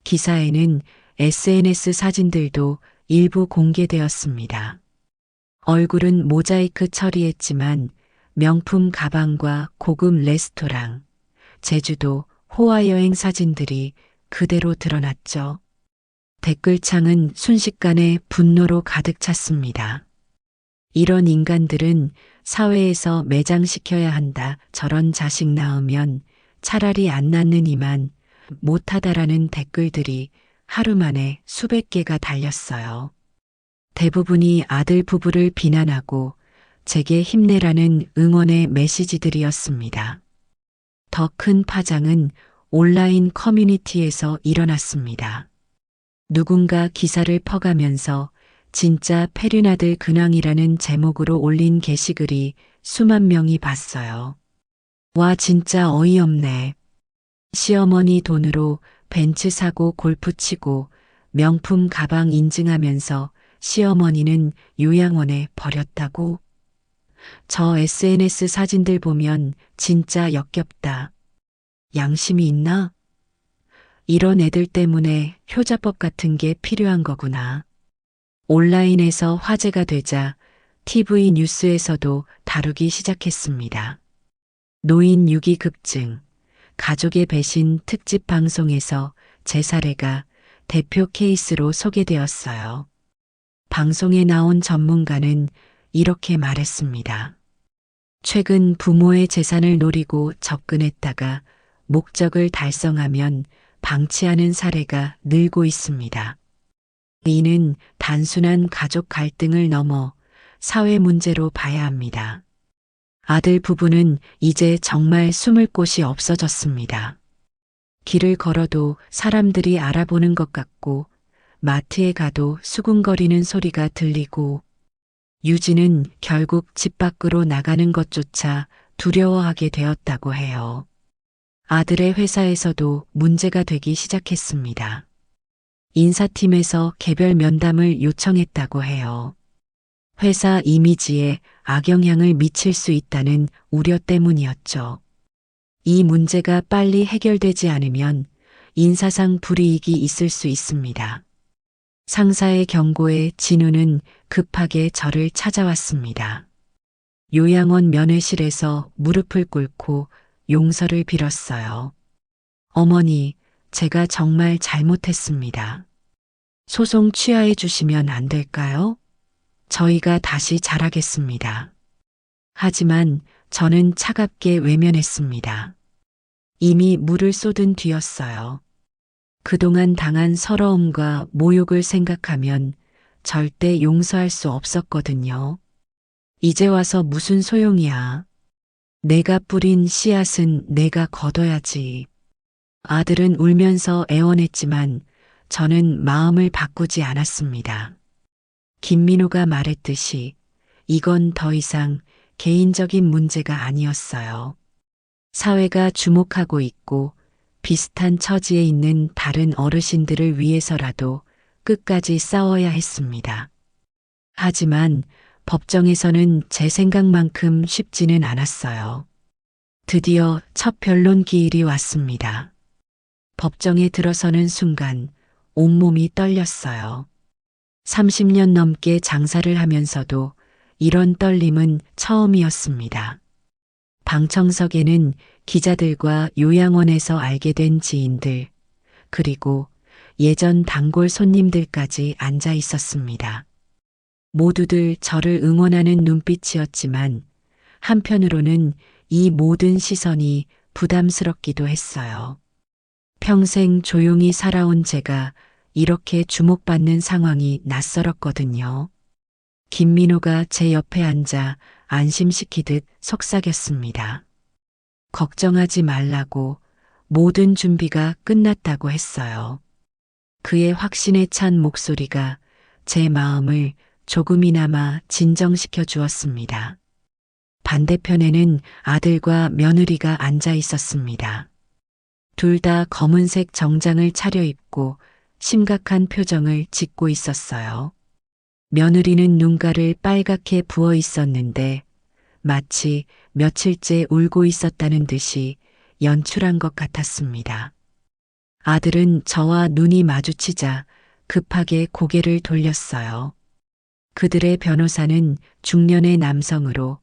기사에는 SNS 사진들도 일부 공개되었습니다. 얼굴은 모자이크 처리했지만 명품 가방과 고급 레스토랑, 제주도 호화여행 사진들이 그대로 드러났죠. 댓글창은 순식간에 분노로 가득 찼습니다. 이런 인간들은 사회에서 매장시켜야 한다. 저런 자식 낳으면 차라리 안 낳느니만 못하다라는 댓글들이 하루 만에 수백 개가 달렸어요. 대부분이 아들 부부를 비난하고 제게 힘내라는 응원의 메시지들이었습니다. 더 큰 파장은 온라인 커뮤니티에서 일어났습니다. 누군가 기사를 퍼가면서 진짜 폐륜아들 근황이라는 제목으로 올린 게시글이 수만 명이 봤어요. 와, 진짜 어이없네. 시어머니 돈으로 벤츠 사고 골프 치고 명품 가방 인증하면서 시어머니는 요양원에 버렸다고? 저 SNS 사진들 보면 진짜 역겹다. 양심이 있나? 이런 애들 때문에 효자법 같은 게 필요한 거구나. 온라인에서 화제가 되자 TV 뉴스에서도 다루기 시작했습니다. 노인 유기 급증, 가족의 배신 특집 방송에서 제 사례가 대표 케이스로 소개되었어요. 방송에 나온 전문가는 이렇게 말했습니다. 최근 부모의 재산을 노리고 접근했다가 목적을 달성하면 방치하는 사례가 늘고 있습니다. 이는 단순한 가족 갈등을 넘어 사회 문제로 봐야 합니다. 아들 부부는 이제 정말 숨을 곳이 없어졌습니다. 길을 걸어도 사람들이 알아보는 것 같고 마트에 가도 수군거리는 소리가 들리고 유진은 결국 집 밖으로 나가는 것조차 두려워하게 되었다고 해요. 아들의 회사에서도 문제가 되기 시작했습니다. 인사팀에서 개별 면담을 요청했다고 해요. 회사 이미지에 악영향을 미칠 수 있다는 우려 때문이었죠. 이 문제가 빨리 해결되지 않으면 인사상 불이익이 있을 수 있습니다. 상사의 경고에 진우는 급하게 저를 찾아왔습니다. 요양원 면회실에서 무릎을 꿇고 용서를 빌었어요. 어머니, 제가 정말 잘못했습니다. 소송 취하해 주시면 안 될까요? 저희가 다시 잘하겠습니다. 하지만 저는 차갑게 외면했습니다. 이미 물을 쏟은 뒤였어요. 그동안 당한 서러움과 모욕을 생각하면 절대 용서할 수 없었거든요. 이제 와서 무슨 소용이야. 내가 뿌린 씨앗은 내가 걷어야지. 아들은 울면서 애원했지만 저는 마음을 바꾸지 않았습니다. 김민호가 말했듯이 이건 더 이상 개인적인 문제가 아니었어요. 사회가 주목하고 있고 비슷한 처지에 있는 다른 어르신들을 위해서라도 끝까지 싸워야 했습니다. 하지만 법정에서는 제 생각만큼 쉽지는 않았어요. 드디어 첫 변론 기일이 왔습니다. 법정에 들어서는 순간 온몸이 떨렸어요. 30년 넘게 장사를 하면서도 이런 떨림은 처음이었습니다. 방청석에는 기자들과 요양원에서 알게 된 지인들, 그리고 예전 단골 손님들까지 앉아 있었습니다. 모두들 저를 응원하는 눈빛이었지만 한편으로는 이 모든 시선이 부담스럽기도 했어요. 평생 조용히 살아온 제가 이렇게 주목받는 상황이 낯설었거든요. 김민호가 제 옆에 앉아 안심시키듯 속삭였습니다. 걱정하지 말라고, 모든 준비가 끝났다고 했어요. 그의 확신에 찬 목소리가 제 마음을 조금이나마 진정시켜 주었습니다. 반대편에는 아들과 며느리가 앉아 있었습니다. 둘 다 검은색 정장을 차려입고 심각한 표정을 짓고 있었어요. 며느리는 눈가를 빨갛게 부어 있었는데 마치 며칠째 울고 있었다는 듯이 연출한 것 같았습니다. 아들은 저와 눈이 마주치자 급하게 고개를 돌렸어요. 그들의 변호사는 중년의 남성으로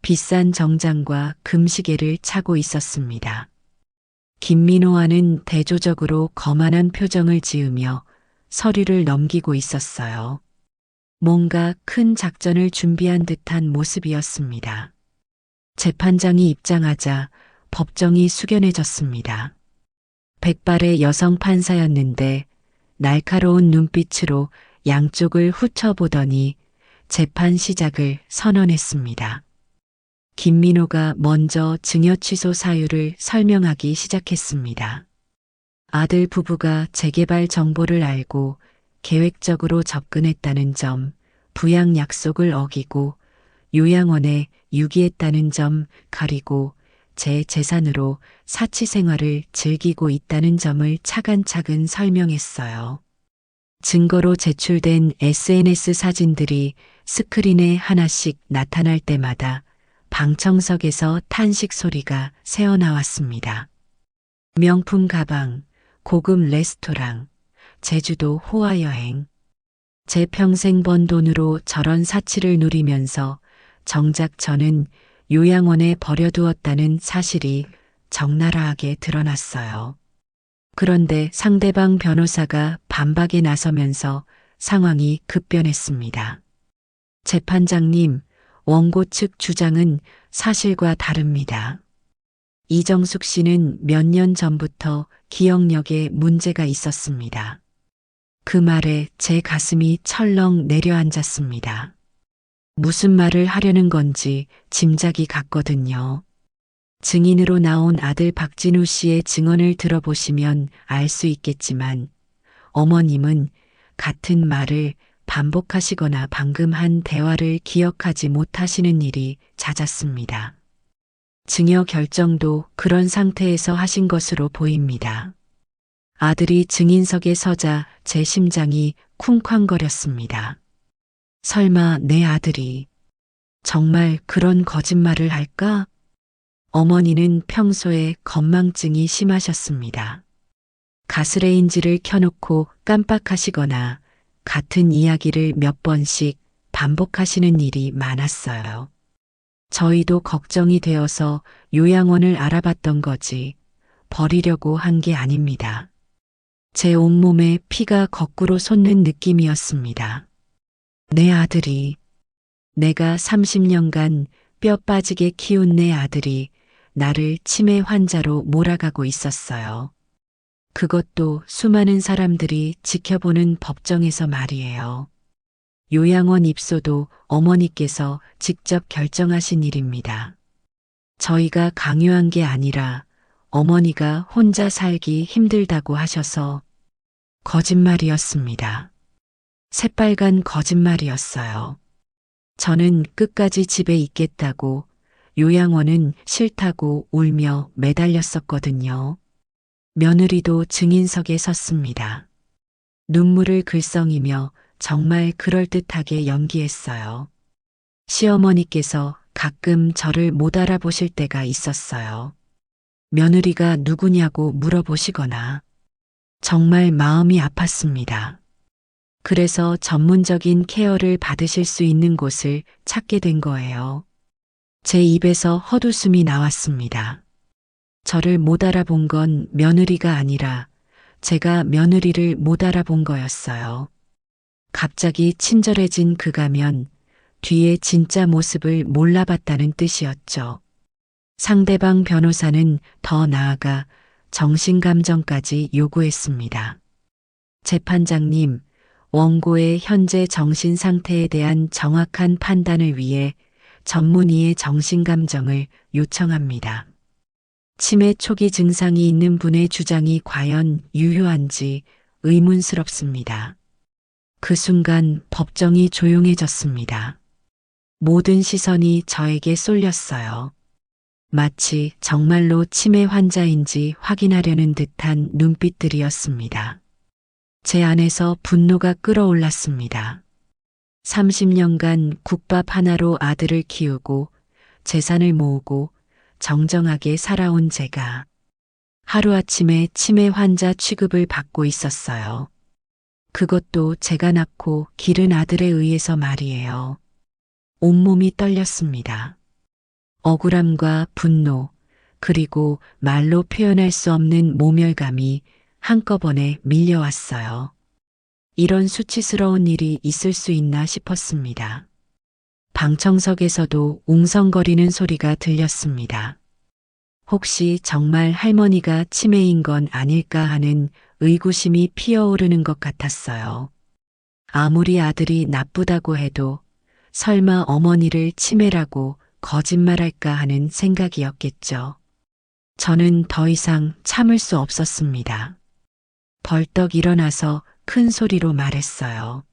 비싼 정장과 금시계를 차고 있었습니다. 김민호와는 대조적으로 거만한 표정을 지으며 서류를 넘기고 있었어요. 뭔가 큰 작전을 준비한 듯한 모습이었습니다. 재판장이 입장하자 법정이 숙연해졌습니다. 백발의 여성 판사였는데 날카로운 눈빛으로 양쪽을 훑어보더니 재판 시작을 선언했습니다. 김민호가 먼저 증여 취소 사유를 설명하기 시작했습니다. 아들 부부가 재개발 정보를 알고 계획적으로 접근했다는 점, 부양 약속을 어기고 요양원에 유기했다는 점, 그리고 제 재산으로 사치 생활을 즐기고 있다는 점을 차근차근 설명했어요. 증거로 제출된 SNS 사진들이 스크린에 하나씩 나타날 때마다 방청석에서 탄식 소리가 새어나왔습니다. 명품 가방, 고급 레스토랑, 제주도 호화 여행. 제 평생 번 돈으로 저런 사치를 누리면서 정작 저는 요양원에 버려두었다는 사실이 적나라하게 드러났어요. 그런데 상대방 변호사가 반박에 나서면서 상황이 급변했습니다. 재판장님, 원고 측 주장은 사실과 다릅니다. 이정숙 씨는 몇 년 전부터 기억력에 문제가 있었습니다. 그 말에 제 가슴이 철렁 내려앉았습니다. 무슨 말을 하려는 건지 짐작이 갔거든요. 증인으로 나온 아들 박진우 씨의 증언을 들어보시면 알 수 있겠지만 어머님은 같은 말을 반복하시거나 방금 한 대화를 기억하지 못하시는 일이 잦았습니다. 증여 결정도 그런 상태에서 하신 것으로 보입니다. 아들이 증인석에 서자 제 심장이 쿵쾅거렸습니다. 설마 내 아들이 정말 그런 거짓말을 할까? 어머니는 평소에 건망증이 심하셨습니다. 가스레인지를 켜놓고 깜빡하시거나 같은 이야기를 몇 번씩 반복하시는 일이 많았어요. 저희도 걱정이 되어서 요양원을 알아봤던 거지 버리려고 한 게 아닙니다. 제 온몸에 피가 거꾸로 솟는 느낌이었습니다. 내 아들이, 내가 30년간 뼈 빠지게 키운 내 아들이 나를 치매 환자로 몰아가고 있었어요. 그것도 수많은 사람들이 지켜보는 법정에서 말이에요. 요양원 입소도 어머니께서 직접 결정하신 일입니다. 저희가 강요한 게 아니라 어머니가 혼자 살기 힘들다고 하셔서 거짓말이었습니다. 새빨간 거짓말이었어요. 저는 끝까지 집에 있겠다고 요양원은 싫다고 울며 매달렸었거든요. 며느리도 증인석에 섰습니다. 눈물을 글썽이며 정말 그럴듯하게 연기했어요. 시어머니께서 가끔 저를 못 알아보실 때가 있었어요. 며느리가 누구냐고 물어보시거나 정말 마음이 아팠습니다. 그래서 전문적인 케어를 받으실 수 있는 곳을 찾게 된 거예요. 제 입에서 헛웃음이 나왔습니다. 저를 못 알아본 건 며느리가 아니라 제가 며느리를 못 알아본 거였어요. 갑자기 친절해진 그 가면 뒤에 진짜 모습을 몰라봤다는 뜻이었죠. 상대방 변호사는 더 나아가 정신감정까지 요구했습니다. 재판장님, 원고의 현재 정신 상태에 대한 정확한 판단을 위해 전문의의 정신감정을 요청합니다. 치매 초기 증상이 있는 분의 주장이 과연 유효한지 의문스럽습니다. 그 순간 법정이 조용해졌습니다. 모든 시선이 저에게 쏠렸어요. 마치 정말로 치매 환자인지 확인하려는 듯한 눈빛들이었습니다. 제 안에서 분노가 끓어올랐습니다. 30년간 국밥 하나로 아들을 키우고 재산을 모으고 정정하게 살아온 제가 하루아침에 치매 환자 취급을 받고 있었어요. 그것도 제가 낳고 기른 아들에 의해서 말이에요. 온몸이 떨렸습니다. 억울함과 분노, 그리고 말로 표현할 수 없는 모멸감이 한꺼번에 밀려왔어요. 이런 수치스러운 일이 있을 수 있나 싶었습니다. 방청석에서도 웅성거리는 소리가 들렸습니다. 혹시 정말 할머니가 치매인 건 아닐까 하는 의구심이 피어오르는 것 같았어요. 아무리 아들이 나쁘다고 해도 설마 어머니를 치매라고 거짓말할까 하는 생각이었겠죠. 저는 더 이상 참을 수 없었습니다. 벌떡 일어나서 큰 소리로 말했어요.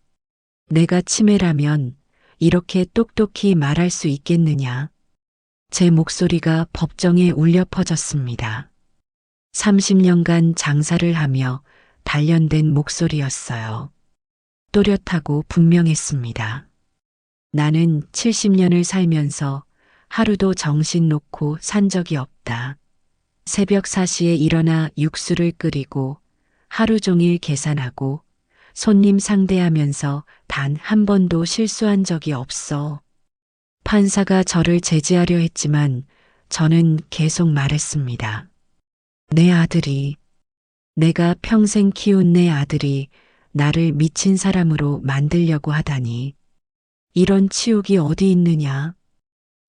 내가 치매라면 이렇게 똑똑히 말할 수 있겠느냐? 제 목소리가 법정에 울려 퍼졌습니다. 30년간 장사를 하며 단련된 목소리였어요. 또렷하고 분명했습니다. 나는 70년을 살면서 하루도 정신 놓고 산 적이 없다. 새벽 4시에 일어나 육수를 끓이고 하루 종일 계산하고 손님 상대하면서 단 한 번도 실수한 적이 없어. 판사가 저를 제지하려 했지만 저는 계속 말했습니다. 내 아들이, 내가 평생 키운 내 아들이 나를 미친 사람으로 만들려고 하다니. 이런 치욕이 어디 있느냐?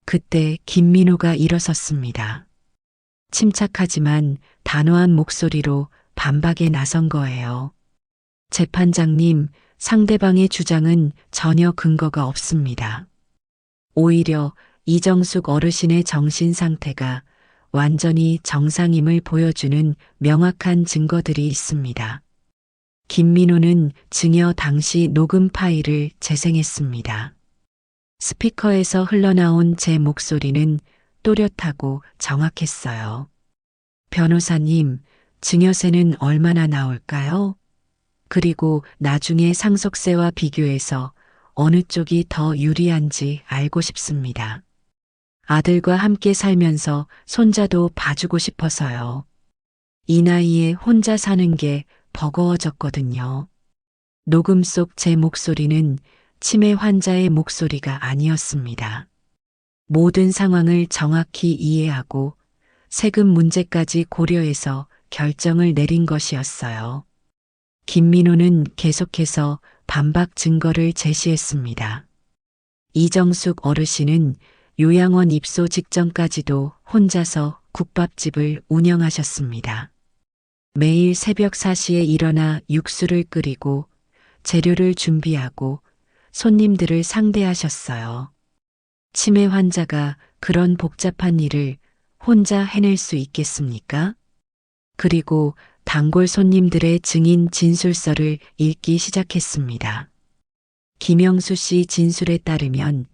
그때 김민호가 일어섰습니다. 침착하지만 단호한 목소리로 반박에 나선 거예요. 재판장님, 상대방의 주장은 전혀 근거가 없습니다. 오히려 이정숙 어르신의 정신 상태가 완전히 정상임을 보여주는 명확한 증거들이 있습니다. 김민호는 증여 당시 녹음 파일을 재생했습니다. 스피커에서 흘러나온 제 목소리는 또렷하고 정확했어요. 변호사님, 증여세는 얼마나 나올까요? 그리고 나중에 상속세와 비교해서 어느 쪽이 더 유리한지 알고 싶습니다. 아들과 함께 살면서 손자도 봐주고 싶어서요. 이 나이에 혼자 사는 게 버거워졌거든요. 녹음 속 제 목소리는 치매 환자의 목소리가 아니었습니다. 모든 상황을 정확히 이해하고 세금 문제까지 고려해서 결정을 내린 것이었어요. 김민호는 계속해서 반박 증거를 제시했습니다. 이정숙 어르신은 요양원 입소 직전까지도 혼자서 국밥집을 운영하셨습니다. 매일 새벽 4시에 일어나 육수를 끓이고 재료를 준비하고 손님들을 상대하셨어요. 치매 환자가 그런 복잡한 일을 혼자 해낼 수 있겠습니까? 그리고 단골 손님들의 증인 진술서를 읽기 시작했습니다. 김영수 씨 진술에 따르면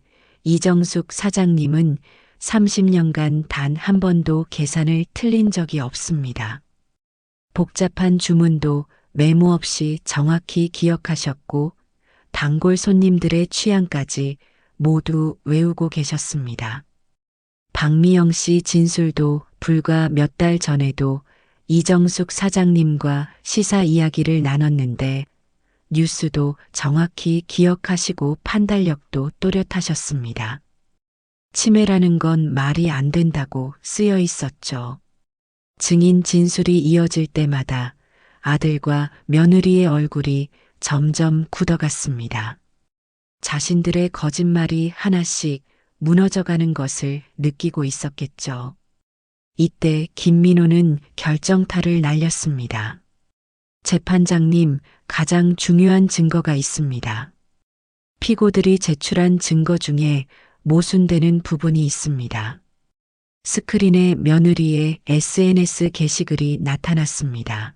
이정숙 사장님은 30년간 단 한 번도 계산을 틀린 적이 없습니다. 복잡한 주문도 메모 없이 정확히 기억하셨고 단골 손님들의 취향까지 모두 외우고 계셨습니다. 박미영 씨 진술도 불과 몇 달 전에도 이정숙 사장님과 시사 이야기를 나눴는데 뉴스도 정확히 기억하시고 판단력도 또렷하셨습니다. 치매라는 건 말이 안 된다고 쓰여 있었죠. 증인 진술이 이어질 때마다 아들과 며느리의 얼굴이 점점 굳어갔습니다. 자신들의 거짓말이 하나씩 무너져가는 것을 느끼고 있었겠죠. 이때 김민호는 결정타를 날렸습니다. 재판장님, 가장 중요한 증거가 있습니다. 피고들이 제출한 증거 중에 모순되는 부분이 있습니다. 스크린에 며느리의 SNS 게시글이 나타났습니다.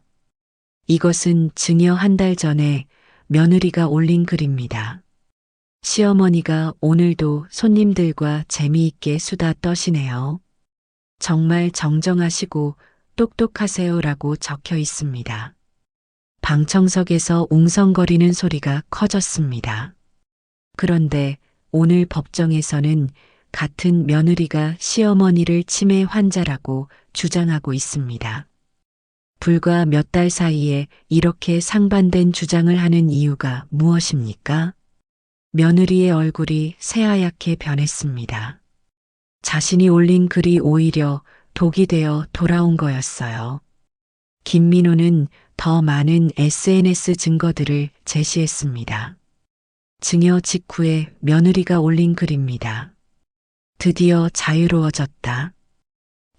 이것은 증여 한 달 전에 며느리가 올린 글입니다. 시어머니가 오늘도 손님들과 재미있게 수다 떠시네요. 정말 정정하시고 똑똑하세요라고 적혀 있습니다. 방청석에서 웅성거리는 소리가 커졌습니다. 그런데 오늘 법정에서는 같은 며느리가 시어머니를 치매 환자라고 주장하고 있습니다. 불과 몇 달 사이에 이렇게 상반된 주장을 하는 이유가 무엇입니까? 며느리의 얼굴이 새하얗게 변했습니다. 자신이 올린 글이 오히려 독이 되어 돌아온 거였어요. 김민호는 더 많은 SNS 증거들을 제시했습니다. 증여 직후에 며느리가 올린 글입니다. 드디어 자유로워졌다.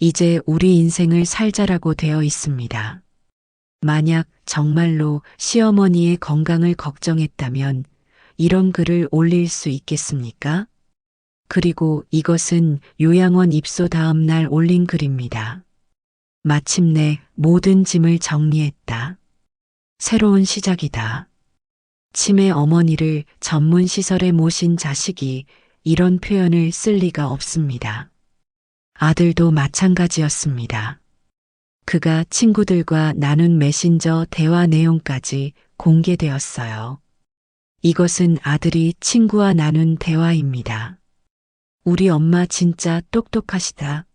이제 우리 인생을 살자라고 되어 있습니다. 만약 정말로 시어머니의 건강을 걱정했다면 이런 글을 올릴 수 있겠습니까? 그리고 이것은 요양원 입소 다음 날 올린 글입니다. 마침내 모든 짐을 정리했다. 새로운 시작이다. 치매 어머니를 전문 시설에 모신 자식이 이런 표현을 쓸 리가 없습니다. 아들도 마찬가지였습니다. 그가 친구들과 나눈 메신저 대화 내용까지 공개되었어요. 이것은 아들이 친구와 나눈 대화입니다. 우리 엄마 진짜 똑똑하시다.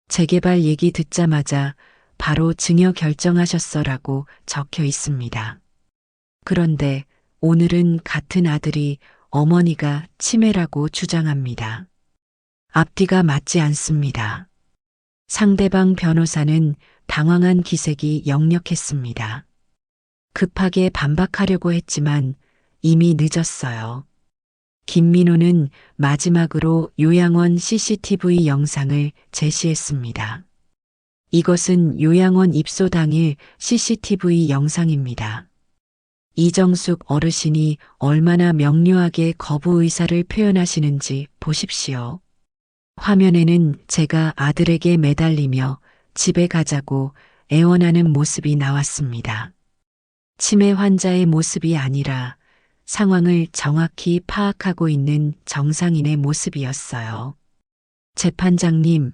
재개발 얘기 듣자마자 바로 증여 결정하셨어라고 적혀 있습니다. 그런데 오늘은 같은 아들이 어머니가 치매라고 주장합니다. 앞뒤가 맞지 않습니다. 상대방 변호사는 당황한 기색이 역력했습니다. 급하게 반박하려고 했지만 이미 늦었어요. 김민호는 마지막으로 요양원 CCTV 영상을 제시했습니다. 이것은 요양원 입소 당일 CCTV 영상입니다. 이정숙 어르신이 얼마나 명료하게 거부 의사를 표현하시는지 보십시오. 화면에는 제가 아들에게 매달리며 집에 가자고 애원하는 모습이 나왔습니다. 치매 환자의 모습이 아니라 상황을 정확히 파악하고 있는 정상인의 모습이었어요. 재판장님,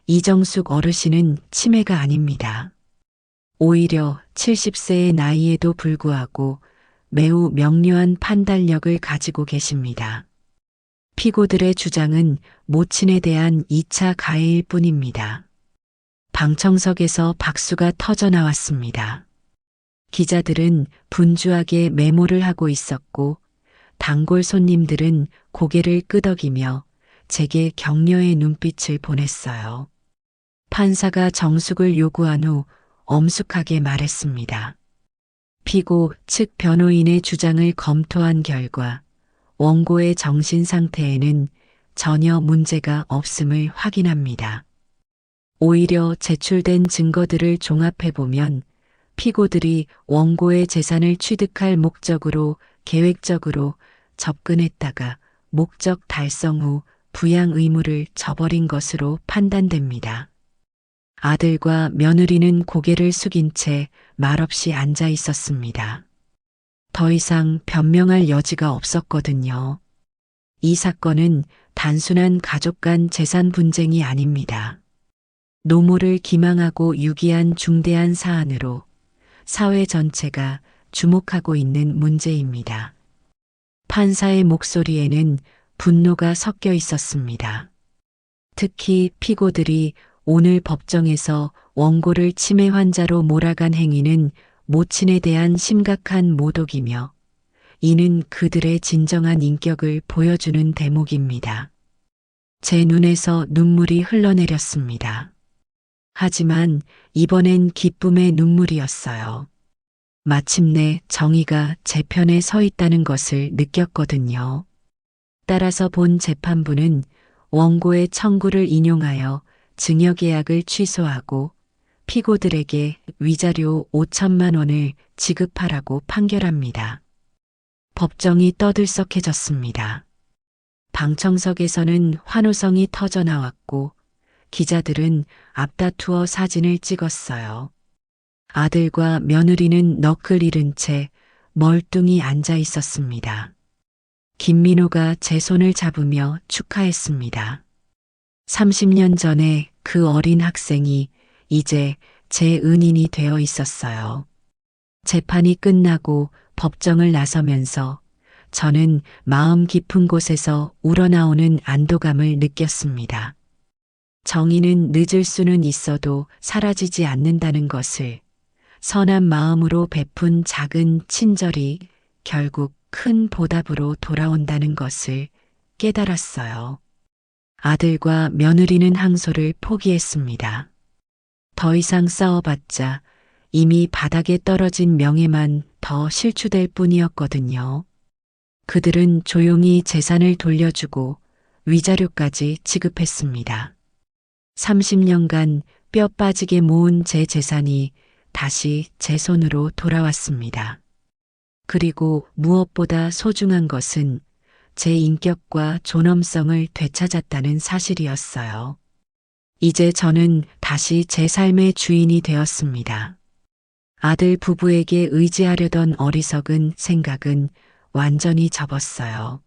이정숙 어르신은 치매가 아닙니다. 오히려 70세의 나이에도 불구하고 매우 명료한 판단력을 가지고 계십니다. 피고들의 주장은 모친에 대한 2차 가해일 뿐입니다. 방청석에서 박수가 터져 나왔습니다. 기자들은 분주하게 메모를 하고 있었고 단골 손님들은 고개를 끄덕이며 제게 격려의 눈빛을 보냈어요. 판사가 정숙을 요구한 후 엄숙하게 말했습니다. 피고 측 변호인의 주장을 검토한 결과 원고의 정신 상태에는 전혀 문제가 없음을 확인합니다. 오히려 제출된 증거들을 종합해보면 피고들이 원고의 재산을 취득할 목적으로 계획적으로 접근했다가 목적 달성 후 부양 의무를 저버린 것으로 판단됩니다. 아들과 며느리는 고개를 숙인 채 말없이 앉아 있었습니다. 더 이상 변명할 여지가 없었거든요. 이 사건은 단순한 가족 간 재산 분쟁이 아닙니다. 노모를 기망하고 유기한 중대한 사안으로 사회 전체가 주목하고 있는 문제입니다. 판사의 목소리에는 분노가 섞여 있었습니다. 특히 피고들이 오늘 법정에서 원고를 치매 환자로 몰아간 행위는 모친에 대한 심각한 모독이며 이는 그들의 진정한 인격을 보여주는 대목입니다. 제 눈에서 눈물이 흘러내렸습니다. 하지만 이번엔 기쁨의 눈물이었어요. 마침내 정의가 제 편에 서 있다는 것을 느꼈거든요. 따라서 본 재판부는 원고의 청구를 인용하여 증여계약을 취소하고 피고들에게 위자료 5천만 원을 지급하라고 판결합니다. 법정이 떠들썩해졌습니다. 방청석에서는 환호성이 터져 나왔고 기자들은 앞다투어 사진을 찍었어요. 아들과 며느리는 너클 잃은 채 멀뚱히 앉아 있었습니다. 김민호가 제 손을 잡으며 축하했습니다. 30년 전에 그 어린 학생이 이제 제 은인이 되어 있었어요. 재판이 끝나고 법정을 나서면서 저는 마음 깊은 곳에서 우러나오는 안도감을 느꼈습니다. 정의는 늦을 수는 있어도 사라지지 않는다는 것을, 선한 마음으로 베푼 작은 친절이 결국 큰 보답으로 돌아온다는 것을 깨달았어요. 아들과 며느리는 항소를 포기했습니다. 더 이상 싸워봤자 이미 바닥에 떨어진 명예만 더 실추될 뿐이었거든요. 그들은 조용히 재산을 돌려주고 위자료까지 지급했습니다. 30년간 뼈 빠지게 모은 제 재산이 다시 제 손으로 돌아왔습니다. 그리고 무엇보다 소중한 것은 제 인격과 존엄성을 되찾았다는 사실이었어요. 이제 저는 다시 제 삶의 주인이 되었습니다. 아들 부부에게 의지하려던 어리석은 생각은 완전히 접었어요.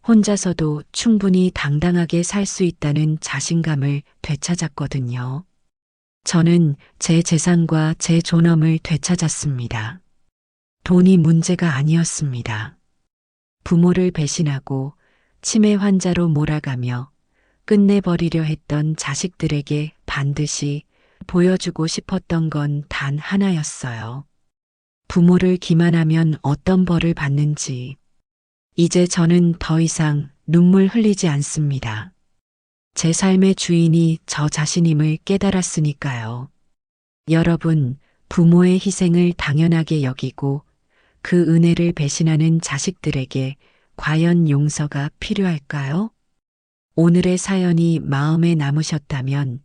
혼자서도 충분히 당당하게 살 수 있다는 자신감을 되찾았거든요. 저는 제 재산과 제 존엄을 되찾았습니다. 돈이 문제가 아니었습니다. 부모를 배신하고 치매 환자로 몰아가며 끝내버리려 했던 자식들에게 반드시 보여주고 싶었던 건 단 하나였어요. 부모를 기만하면 어떤 벌을 받는지. 이제 저는 더 이상 눈물 흘리지 않습니다. 제 삶의 주인이 저 자신임을 깨달았으니까요. 여러분, 부모의 희생을 당연하게 여기고 그 은혜를 배신하는 자식들에게 과연 용서가 필요할까요? 오늘의 사연이 마음에 남으셨다면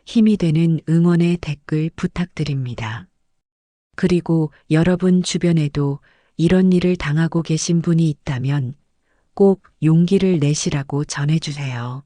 힘이 되는 응원의 댓글 부탁드립니다. 그리고 여러분 주변에도 이런 일을 당하고 계신 분이 있다면 꼭 용기를 내시라고 전해주세요.